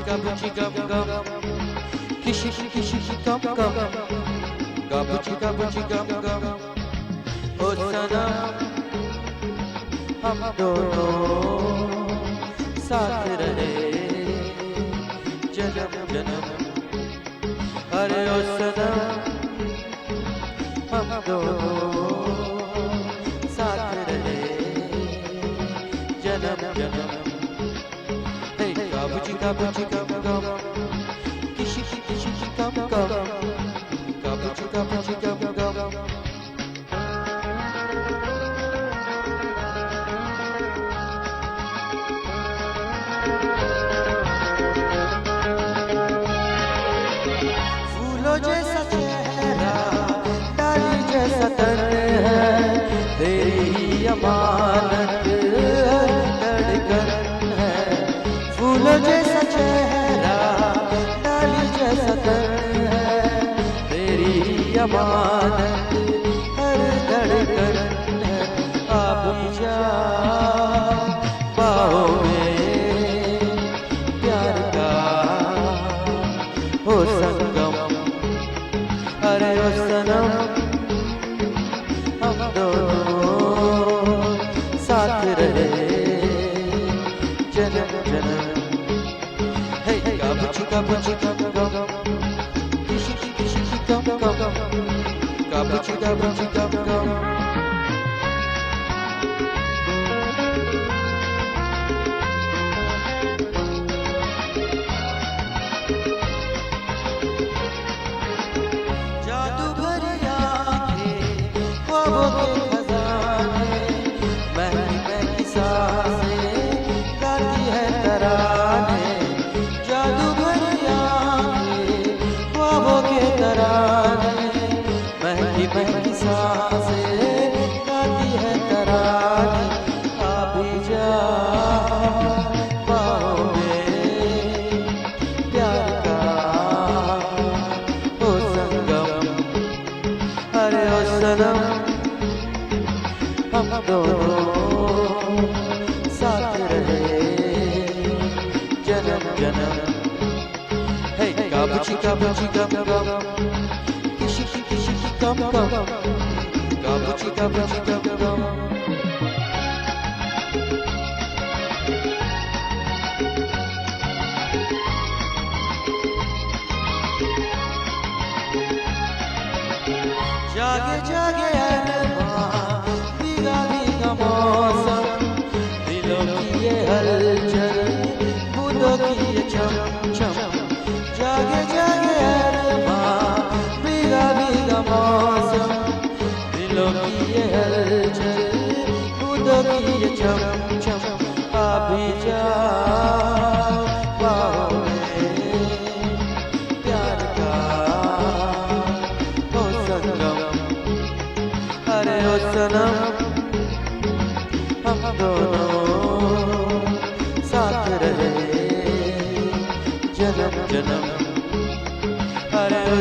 gabuchi gum gum, kishi kishi gum gum, gabuchi gum gum. ओ सनम हम दोनों साथ रहे जन्म जन्म। अरे ओ सनम हम दोनों साथ रहे जन्म जन्म। हे गाबुची गम गम, किशी गम गम, गाबुची गम गम। फूलों जैसा चेहरा, डाली जैसा तन है, तेरी ही अमानत धड़कन है। फूलों जैसा चेहरा, डाली जैसा तन है, तेरी ही अमानत हर धड़कन है। आप जा पाओगे प्यार का हो संगम। अरे ओ सनम हम दोनों साथ रहे जन्म जन्म। हे गाबुची गम गम, किशी गम गम, गाबुची गम गम। जादू भरी आँखें, ख्वाबों के खजाने, महकी महकी सांसें गाती है तराने। जादू भरी आँखें, ख्वाबों के तराने, महकी महकी सांसें गाती है तराने। आप भी जा पाओगे प्यार का हो संगम। अरे ओ सनम हम दोनों साथ रहे जन्म जन्म। हे गाबुची गम गम, किशी गम गम, गाबुची गम गम। जागे जागे अरमां, भीगा भीगा मौसम, दिलों की ये हलचल, बूंदों की ये चम चम। जागे जागे अरमां, भीगा भीगा मौसम, दिलों की ये हलचल, बूंदों की ये चम चम। आप भी जा पाओगे प्यार का हो संगम। अरे ओ सनम हम दोनों साथ रहे जन्म जन्म। अरे ओ